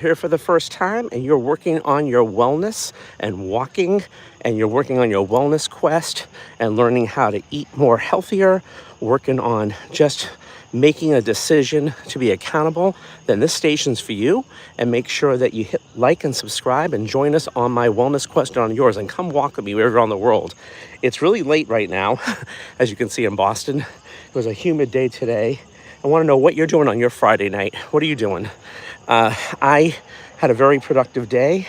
here for the first time and you're working on your wellness and walking, and you're working on your wellness quest and learning how to eat more healthier, working on just making a decision to be accountable, then this station's for you. And make sure that you hit like and subscribe and join us on my wellness quest and on yours, and come walk with me wherever around the world. It's really late right now, as you can see in Boston. It was a humid day today. I want to know what you're doing on your Friday night. What are you doing? I had a very productive day.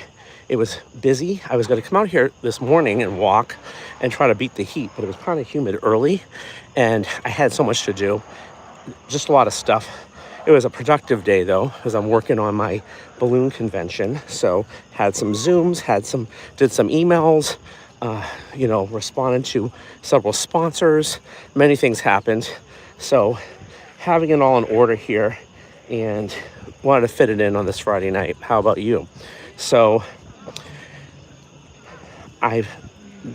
It was busy. I was going to come out here this morning and walk and try to beat the heat, but it was kind of humid early and I had so much to do. Just a lot of stuff. It was a productive day though, because I'm working on my balloon convention. So had some Zooms, did some emails, responded to several sponsors. Many things happened. So having it all in order here, and wanted to fit it in on this Friday night. How about you? So I've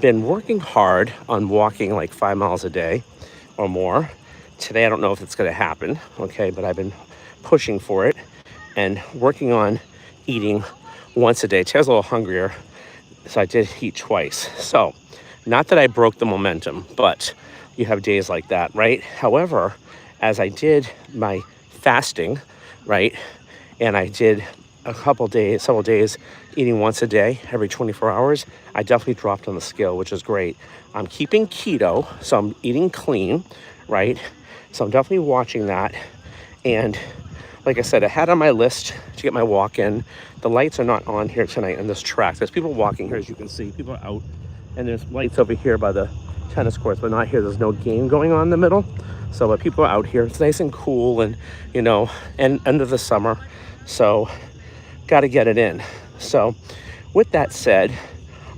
been working hard on walking like 5 miles a day or more. Today, I don't know if it's going to happen, okay, but I've been pushing for it and working on eating once a day. Today I was a little hungrier, so I did eat twice. So not that I broke the momentum, but you have days like that, right? However, as I did my fasting, right, and I did several days eating once a day every 24 hours, I definitely dropped on the scale, which is great. I'm keeping keto, so I'm eating clean, right? So I'm definitely watching that. And like I said, I had on my list to get my walk in. The lights are not on here tonight on this track. There's people walking here, as you can see. People are out, and there's lights over here by the tennis courts, but not here. There's no game going on in the middle. So but people are out here. It's nice and cool, and and end of the summer. So got to get it in. So with that said,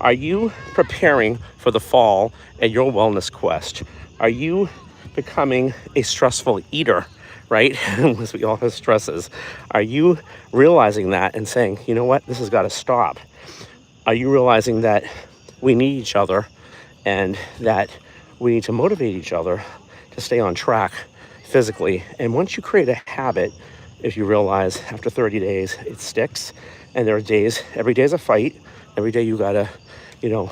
are you preparing for the fall and your wellness quest? Are you becoming a stressful eater, right? Because we all have stresses. Are you realizing that and saying, you know what, this has got to stop? Are you realizing that we need each other and that we need to motivate each other to stay on track physically? And once you create a habit, if you realize after 30 days, it sticks. And there are days, every day is a fight. Every day you gotta,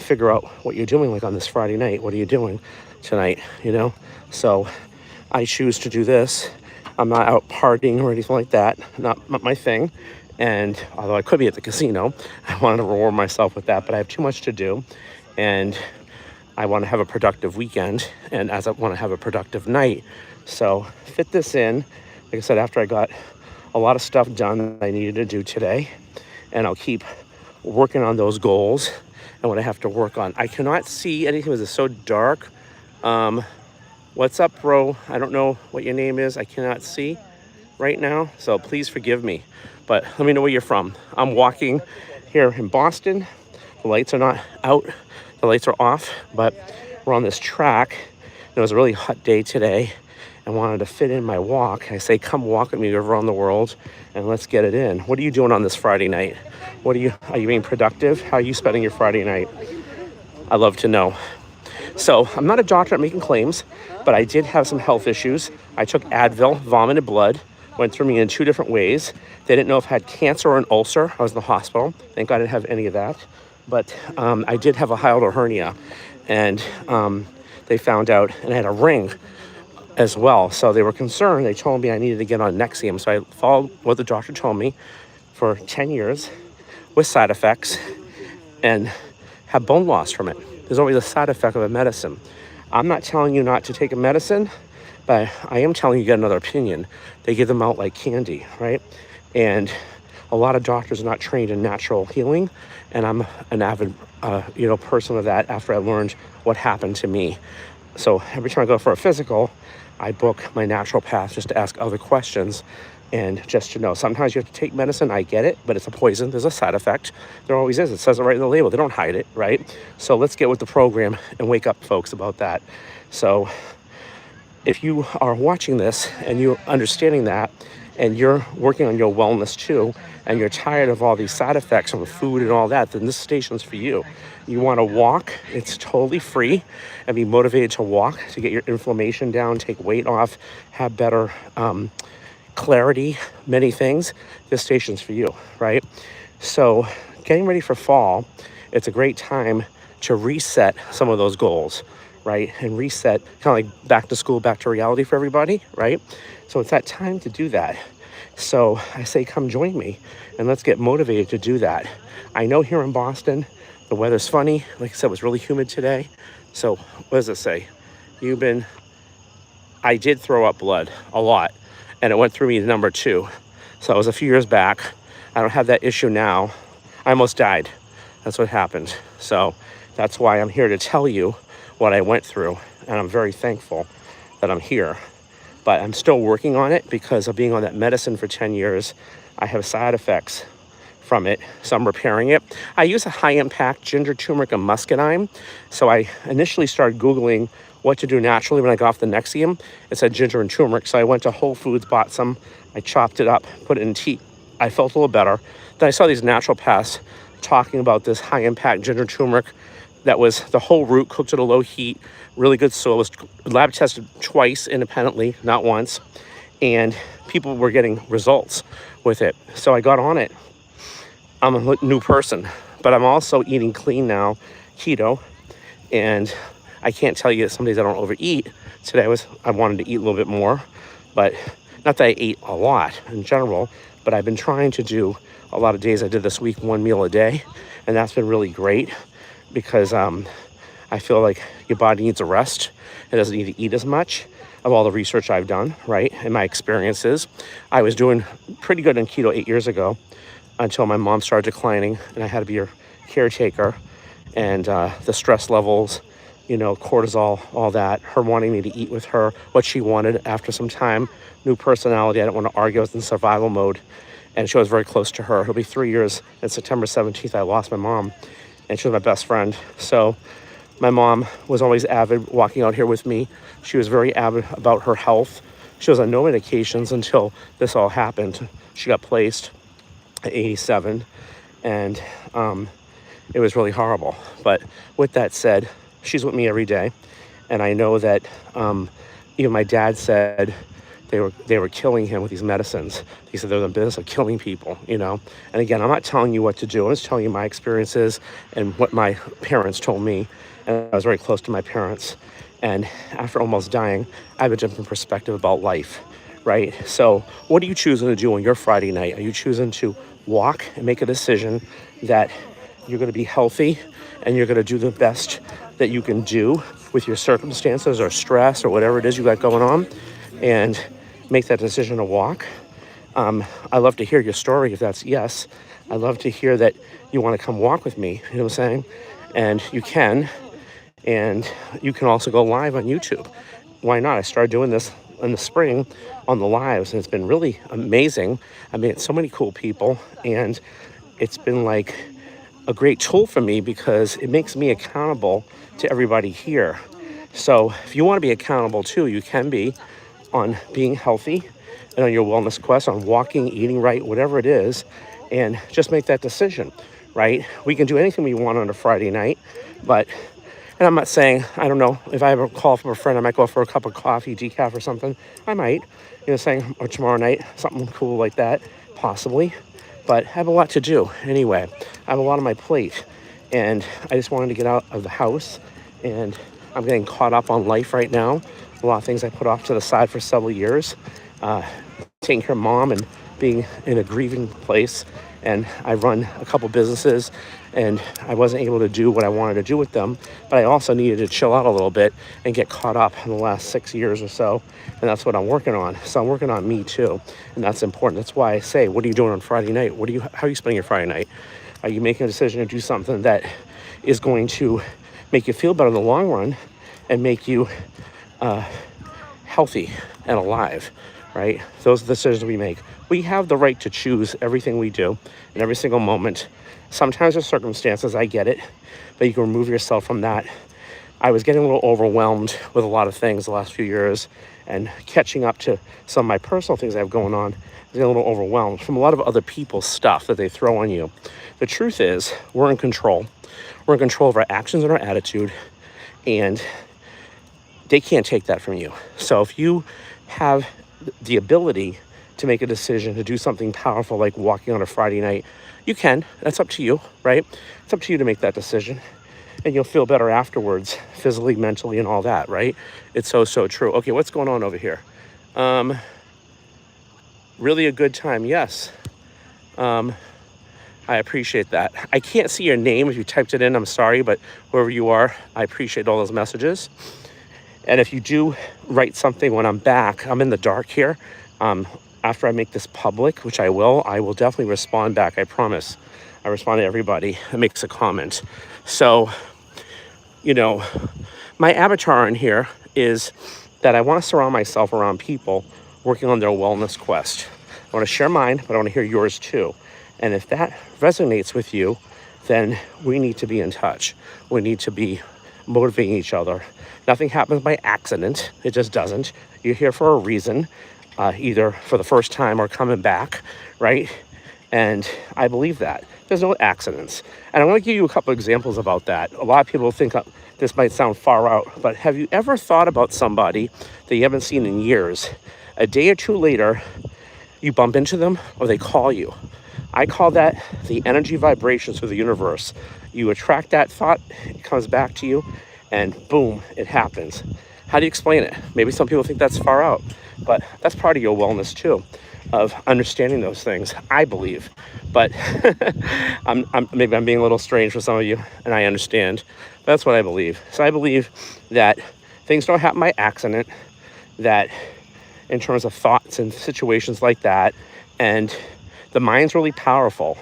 figure out what you're doing. Like on this Friday night, what are you doing tonight, So I choose to do this. I'm not out partying or anything like that. Not my thing. And although I could be at the casino, I wanted to reward myself with that, but I have too much to do. And I want to have a productive weekend, and as I want to have a productive night. So fit this in. Like I said, after I got a lot of stuff done that I needed to do today, and I'll keep working on those goals and what I have to work on. I cannot see anything because it's so dark. What's up, bro? I don't know what your name is. I cannot see right now, so please forgive me. But let me know where you're from. I'm walking here in Boston. The lights are not out. The lights are off, but we're on this track. It was a really hot day today. I wanted to fit in my walk. I say, come walk with me around the world and let's get it in. What are you doing on this Friday night? Are you being productive? How are you spending your Friday night? I'd love to know. So I'm not a doctor at making claims, but I did have some health issues. I took Advil, vomited blood, went through me in 2 different ways. They didn't know if I had cancer or an ulcer. I was in the hospital. Thank God I didn't have any of that. But I did have a hiatal hernia, and they found out, and I had a ring as well. So they were concerned. They told me I needed to get on Nexium. So I followed what the doctor told me for 10 years with side effects and have bone loss from it. There's always a side effect of a medicine. I'm not telling you not to take a medicine, but I am telling you to get another opinion. They give them out like candy, right? And a lot of doctors are not trained in natural healing. And I'm an avid, person of that after I learned what happened to me. So every time I go for a physical, I book my naturopath just to ask other questions and just to know. Sometimes you have to take medicine, I get it, but it's a poison. There's a side effect. There always is. It says it right in the label. They don't hide it, right? So let's get with the program and wake up folks about that. So if you are watching this and you're understanding that, and you're working on your wellness too, and you're tired of all these side effects from the food and all that, then this station's for you. You want to walk, it's totally free, and be motivated to walk, to get your inflammation down, take weight off, have better clarity, many things, this station's for you, right? So getting ready for fall, it's a great time to reset some of those goals, right? And reset, kind of like back to school, back to reality for everybody, right? So it's that time to do that. So I say, come join me and let's get motivated to do that. I know here in Boston, the weather's funny. Like I said, it was really humid today. So what does it say? I did throw up blood a lot, and it went through me to number 2. So it was a few years back. I don't have that issue now. I almost died. That's what happened. So that's why I'm here to tell you what I went through, and I'm very thankful that I'm here. But I'm still working on it because of being on that medicine for 10 years. I have side effects from it, so I'm repairing it. I use a high-impact ginger, turmeric, and muscadine. So I initially started Googling what to do naturally when I got off the Nexium. It said ginger and turmeric, so I went to Whole Foods, bought some. I chopped it up, put it in tea. I felt a little better. Then I saw these naturopaths talking about this high-impact ginger turmeric that was the whole root, cooked at a low heat, really good soil. It was lab tested twice independently, not once. And people were getting results with it. So I got on it. I'm a new person, but I'm also eating clean now, keto. And I can't tell you, some days I don't overeat. Today I wanted to eat a little bit more, but not that I ate a lot in general, but I've been trying to do a lot of days. I did this week 1 meal a day, and that's been really great because I feel like your body needs a rest. It doesn't need to eat as much. Of all the research I've done, right, and my experiences. I was doing pretty good on keto 8 years ago until my mom started declining, and I had to be her caretaker, and the stress levels, cortisol, all that, her wanting me to eat with her, what she wanted after some time, new personality. I didn't want to argue. I was in survival mode, and she was very close to her. It'll be 3 years, and September 17th, I lost my mom, and she was my best friend. So my mom was always avid walking out here with me. She was very avid about her health. She was on no medications until this all happened. She got placed at 87, and it was really horrible. But with that said, she's with me every day, and I know that even my dad said they were killing him with these medicines. He said they're in the business of killing people, And again, I'm not telling you what to do. I'm just telling you my experiences and what my parents told me. And I was very close to my parents. And after almost dying, I have a different perspective about life, right? So what are you choosing to do on your Friday night? Are you choosing to walk and make a decision that you're going to be healthy and you're going to do the best that you can do with your circumstances or stress or whatever it is you got going on, and make that decision to walk? I love to hear your story if that's yes. I love to hear that you want to come walk with me, you know what I'm saying? And you can. And you can also go live on YouTube. Why not? I started doing this in the spring on the lives, and it's been really amazing. I mean, it's so many cool people, and it's been like a great tool for me because it makes me accountable to everybody here. So if you want to be accountable too, you can be on being healthy and on your wellness quest, on walking, eating right, whatever it is, and just make that decision, right? We can do anything we want on a Friday night, and I'm not saying, I don't know, if I have a call from a friend, I might go for a cup of coffee, decaf or something. I might, saying, or tomorrow night, something cool like that, possibly. But I have a lot to do anyway. I have a lot on my plate, and I just wanted to get out of the house, and I'm getting caught up on life right now. A lot of things I put off to the side for several years, taking care of mom and being in a grieving place. And I run a couple businesses, and I wasn't able to do what I wanted to do with them, but I also needed to chill out a little bit and get caught up in the last 6 years or so, and that's what I'm working on. So I'm working on me too, and that's important. That's why I say, what are you doing on Friday night? How are you spending your Friday night? Are you making a decision to do something that is going to make you feel better in the long run and make you healthy and alive, right? Those are the decisions we make. We have the right to choose everything we do in every single moment. Sometimes there's circumstances, I get it, but you can remove yourself from that. I was getting a little overwhelmed with a lot of things the last few years, and catching up to some of my personal things I have going on. I was getting a little overwhelmed from a lot of other people's stuff that they throw on you. The truth is, we're in control. We're in control of our actions and our attitude, and they can't take that from you. So if you have the ability to make a decision to do something powerful like walking on a Friday night, you can. That's up to you, right? It's up to you to make that decision. And you'll feel better afterwards, physically, mentally, and all that, right? It's so true. Okay, what's going on over here? Really a good time, yes. I appreciate that. I can't see your name if you typed it in. I'm sorry, but whoever you are, I appreciate all those messages. And if you do write something when I'm back, I'm in the dark here. After I make this public, which I will definitely respond back. I promise. I respond to everybody that makes a comment. So, my avatar in here is that I want to surround myself around people working on their wellness quest. I want to share mine, but I want to hear yours too. And if that resonates with you, then we need to be in touch. We need to be motivating each other. Nothing happens by accident. It just doesn't. You're here for a reason, either for the first time or coming back, right? And I believe that. There's no accidents. And I want to give you a couple examples about that. A lot of people think this might sound far out, but have you ever thought about somebody that you haven't seen in years? A day or two later, you bump into them or they call you. I call that the energy vibrations of the universe. You attract that thought, it comes back to you, and boom, it happens. How do you explain it? Maybe some people think that's far out, but that's part of your wellness too, of understanding those things, I believe. But maybe I'm being a little strange for some of you, and I understand. That's what I believe. So I believe that things don't happen by accident, that in terms of thoughts and situations like that, and the mind's really powerful.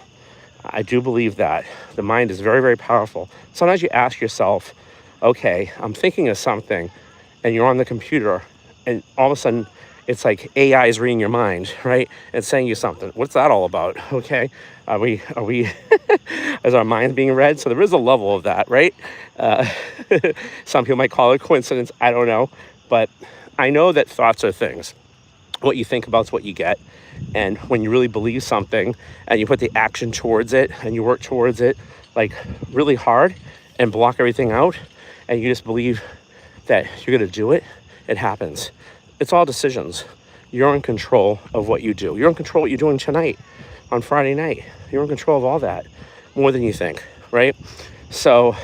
I do believe that. The mind is very, very powerful. Sometimes you ask yourself, okay, I'm thinking of something, and you're on the computer, and all of a sudden, it's like AI is reading your mind, right? It's saying you something. What's that all about? Okay, are we? Is our mind being read? So there is a level of that, right? Some people might call it coincidence. I don't know, but I know that thoughts are things. What you think about is what you get. And when you really believe something and you put the action towards it and you work towards it like really hard and block everything out, and you just believe that you're going to do it, it happens. It's all decisions. You're in control of what you do. You're in control of what you're doing tonight on Friday night. You're in control of all that more than you think, right? So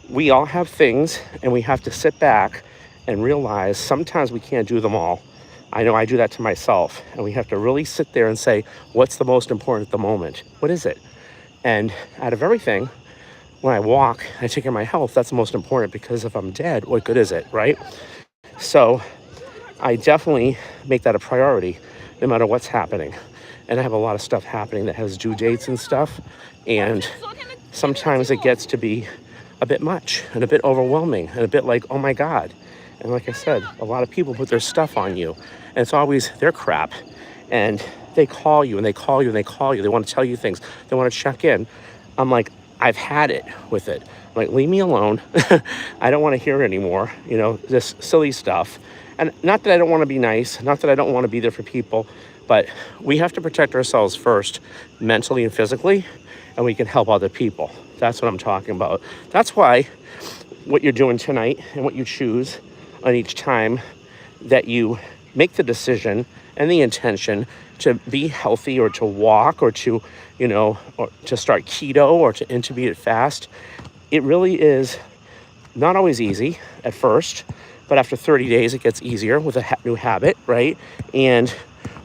we all have things, and we have to sit back and realize sometimes we can't do them all. I know I do that to myself, and we have to really sit there and say, what's the most important at the moment? What is it? And out of everything, when I walk, I take care of my health, that's the most important, because if I'm dead, what good is it, right? So I definitely make that a priority no matter what's happening. And I have a lot of stuff happening that has due dates and stuff, and sometimes it gets to be a bit much and a bit overwhelming and a bit like, oh my God. And like I said, a lot of people put their stuff on you, and it's always their crap. And they call you and they call you and they call you. They want to tell you things. They want to check in. I'm like, I've had it with it. I'm like, leave me alone. I don't want to hear it anymore. This silly stuff. And not that I don't want to be nice, not that I don't want to be there for people, but we have to protect ourselves first, mentally and physically, and we can help other people. That's what I'm talking about. That's why what you're doing tonight and what you choose on each time that you make the decision and the intention to be healthy or to walk or to, or to start keto or to intermediate fast, it really is not always easy at first, but after 30 days, it gets easier with a new habit, right? And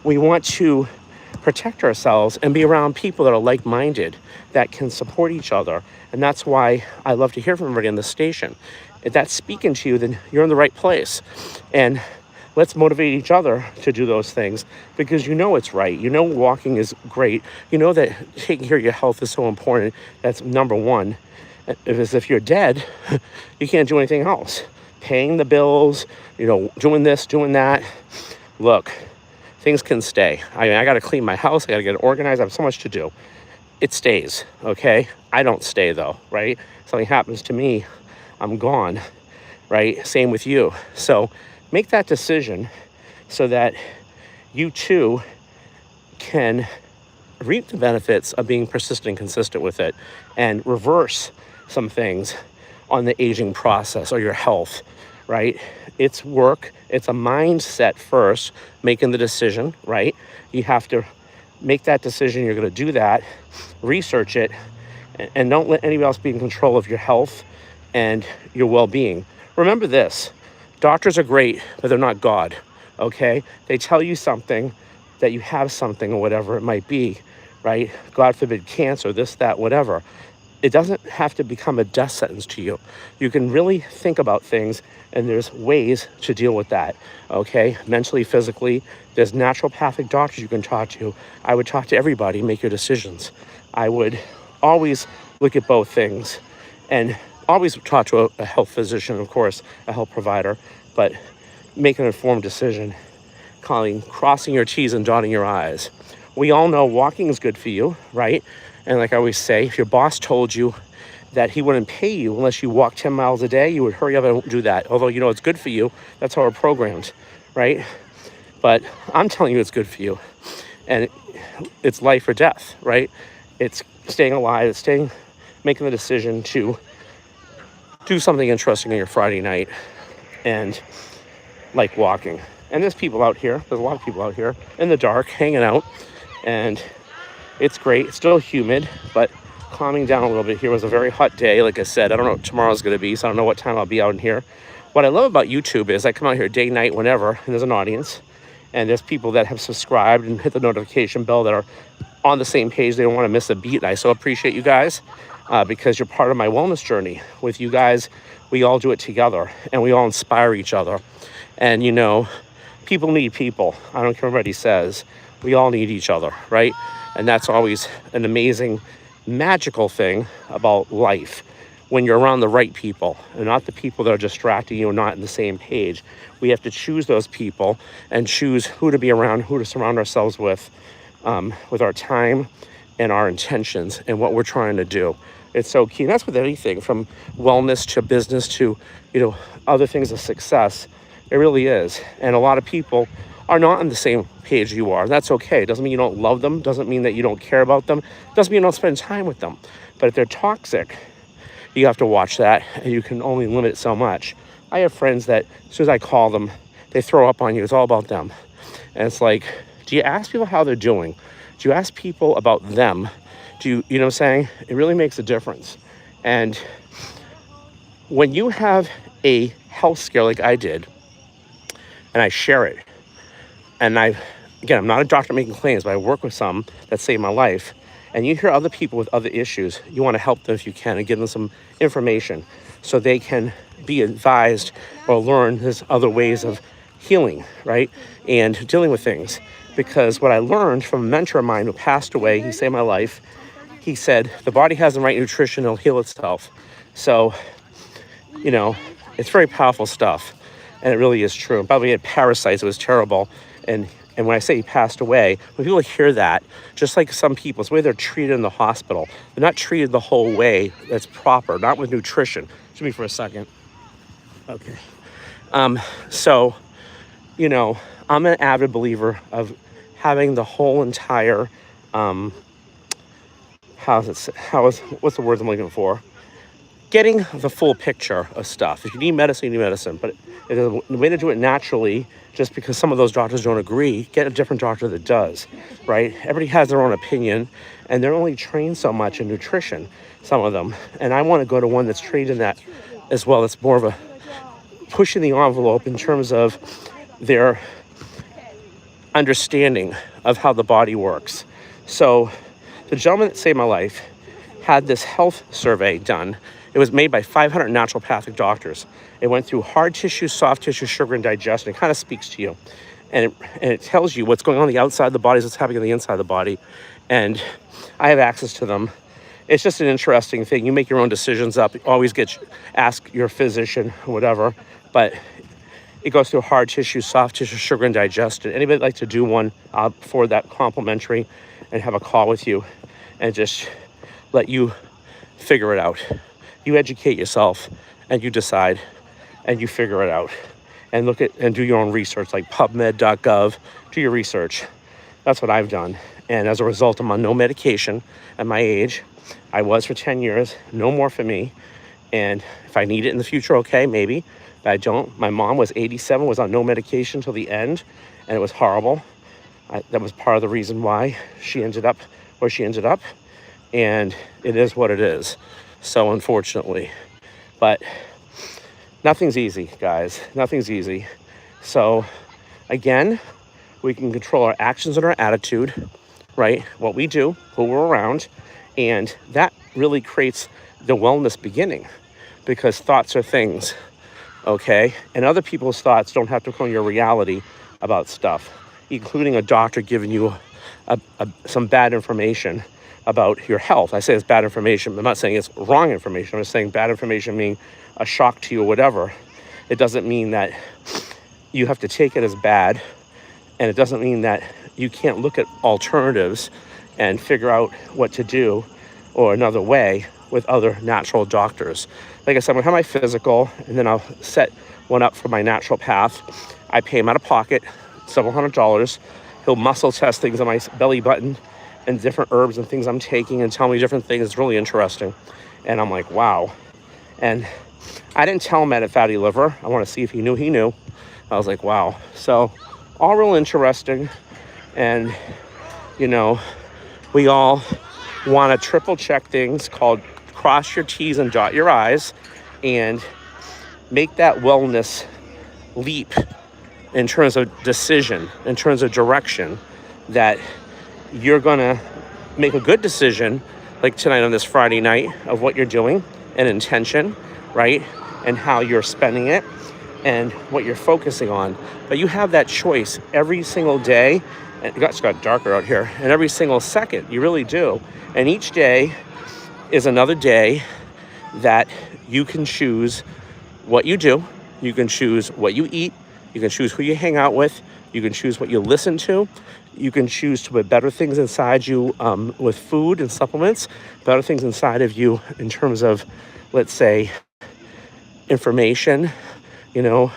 we want to protect ourselves and be around people that are like-minded, that can support each other. And that's why I love to hear from everybody on the station. If that's speaking to you, then you're in the right place. And let's motivate each other to do those things, because it's right. Walking is great. That taking care of your health is so important. That's number one. If you're dead, you can't do anything else. Paying the bills, doing this, doing that. Look, things can stay. I got to clean my house. I got to get it organized. I have so much to do. It stays, okay? I don't stay though, right? Something happens to me, I'm gone, right? Same with you. So make that decision so that you too can reap the benefits of being persistent and consistent with it, and reverse some things on the aging process or your health, right? It's work. It's a mindset first, making the decision, right? You have to make that decision. You're going to do that, research it, and don't let anybody else be in control of your health and your well-being. Remember this: doctors are great, but they're not God. Okay? They tell you something, that you have something or whatever it might be, right? God forbid, cancer, this, that, whatever. It doesn't have to become a death sentence to you. You can really think about things, and there's ways to deal with that, okay? Mentally, physically. There's naturopathic doctors you can talk to. I would talk to everybody, make your decisions. I would always look at both things, and always talk to a health physician, of course, a health provider, but make an informed decision, crossing your T's and dotting your I's. We all know walking is good for you, right? And like I always say, if your boss told you that he wouldn't pay you unless you walk 10 miles a day, you would hurry up and do that. Although you know it's good for you, that's how we're programmed, right? But I'm telling you it's good for you. And it's life or death, right? It's staying alive, it's making the decision to do something interesting on your Friday night, and like walking. And there's people out here, there's a lot of people out here in the dark hanging out, and it's great. It's still humid, but calming down a little bit. Here was a very hot day. Like I said, I don't know what tomorrow's going to be, so I don't know what time I'll be out in here. What I love about YouTube is I come out here day, night, whenever, and there's an audience, and there's people that have subscribed and hit the notification bell that are on the same page. They don't want to miss a beat. And I so appreciate you guys because you're part of my wellness journey. With you guys, we all do it together, and we all inspire each other. And you know, people need people. I don't care what anybody says. We all need each other, right? And that's always an amazing, magical thing about life, when you're around the right people and not the people that are distracting you and not on the same page. We have to choose those people and choose who to be around, who to surround ourselves with our time and our intentions and what we're trying to do. It's so key. And that's with anything from wellness to business to, you know, other things of success. It really is. And a lot of people are not on the same page you are. That's okay. It doesn't mean you don't love them. Doesn't mean that you don't care about them. Doesn't mean you don't spend time with them. But if they're toxic, you have to watch that, and you can only limit it so much. I have friends that as soon as I call them, they throw up on you. It's all about them. And it's like, do you ask people how they're doing? Do you ask people about them? You know what I'm saying? It really makes a difference. And when you have a health scare like I did, and I share it, and again, I'm not a doctor making claims, but I work with some that saved my life. And you hear other people with other issues, you want to help them if you can and give them some information so they can be advised or learn there's other ways of healing, right? And dealing with things. Because what I learned from a mentor of mine who passed away, he saved my life. He said, the body has the right nutrition, it'll heal itself. So, you know, it's very powerful stuff. And it really is true. Probably had parasites, it was terrible. And when I say he passed away, when people hear that, just like some people, it's the way they're treated in the hospital. They're not treated the whole way that's proper, not with nutrition. Excuse me for a second. Okay. So, you know, I'm an avid believer of having the whole entire, what's the word I'm looking for? Getting the full picture of stuff. If you need medicine, you need medicine. But the way to do it naturally, just because some of those doctors don't agree, get a different doctor that does, right? Everybody has their own opinion, and they're only trained so much in nutrition, some of them. And I want to go to one that's trained in that as well. It's more of a pushing the envelope in terms of their understanding of how the body works. So the gentleman that saved my life had this health survey done. It was made by 500 naturopathic doctors. It went through hard tissue, soft tissue, sugar, and digestion. It kind of speaks to you. And it tells you what's going on the outside of the body, what's happening on the inside of the body. And I have access to them. It's just an interesting thing. You make your own decisions up. Always ask your physician, whatever. But it goes through hard tissue, soft tissue, sugar, and digestion. Anybody like to do one for that complimentary and have a call with you and just let you figure it out. You educate yourself and you decide and you figure it out and look at and do your own research, like pubmed.gov. Do your research. That's what I've done. And as a result, I'm on no medication at my age. I was for 10 years, no more for me. And if I need it in the future, okay, maybe. that I don't. My mom was 87, was on no medication till the end, and it was horrible. That was part of the reason why she ended up where she ended up, and it is what it is. So unfortunately, but nothing's easy, guys. Nothing's easy. So again, we can control our actions and our attitude, right? What we do, who we're around, and that really creates the wellness beginning, because thoughts are things, okay? And other people's thoughts don't have to become your reality about stuff, including a doctor giving you some bad information about your health. I say it's bad information. I'm not saying it's wrong information. I'm just saying bad information meaning a shock to you or whatever. It doesn't mean that you have to take it as bad, and it doesn't mean that you can't look at alternatives and figure out what to do or another way with other natural doctors. Like I said, I'm gonna have my physical, and then I'll set one up for my naturopath. I pay him out of pocket, several $100s. He'll muscle test things on my belly button and different herbs and things I'm taking and tell me different things. It's really interesting. And I'm like, wow. And I didn't tell him I had a fatty liver. I want to see if he knew he knew. I was like, wow. So all real interesting. And, you know, we all want to triple check things called cross your T's and dot your I's and make that wellness leap in terms of decision, in terms of direction, that you're going to make a good decision, like tonight on this Friday night, of what you're doing and intention, right? And how you're spending it and what you're focusing on. But you have that choice every single day. And it's got darker out here. And every single second, you really do. And each day is another day that you can choose what you do. You can choose what you eat. You can choose who you hang out with. You can choose what you listen to. You can choose to put better things inside you with food and supplements, better things inside of you in terms of, let's say, information. You know,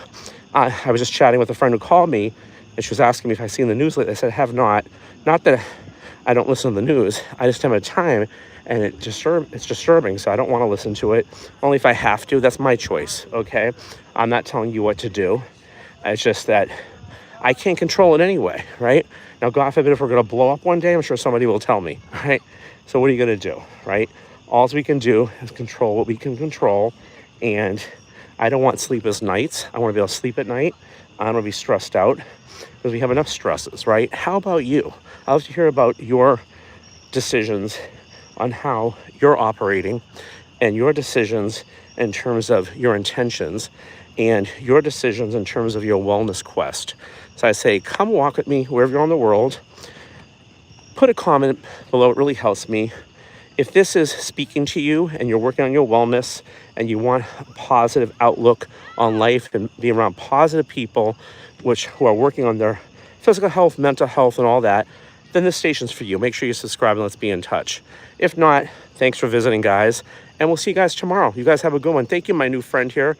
I was just chatting with a friend who called me, and she was asking me if I've seen the news lately. I said, I have not. Not that I don't listen to the news. I just haven't had time, and it's disturbing, so I don't want to listen to it. Only if I have to. That's my choice, okay? I'm not telling you what to do. It's just that I can't control it anyway, right? Now, God forbid, if we're going to blow up one day, I'm sure somebody will tell me, right? So what are you going to do, right? All we can do is control what we can control, and I don't want sleepless nights. I want to be able to sleep at night. I don't want to be stressed out because we have enough stresses, right? How about you? I'd love to hear about your decisions on how you're operating and your decisions in terms of your intentions and your decisions in terms of your wellness quest. So I say, come walk with me wherever you're in the world. Put a comment below. It really helps me. If this is speaking to you and you're working on your wellness and you want a positive outlook on life and be around positive people who are working on their physical health, mental health, and all that, then this station's for you. Make sure you subscribe and let's be in touch. If not, thanks for visiting, guys. And we'll see you guys tomorrow. You guys have a good one. Thank you, my new friend here.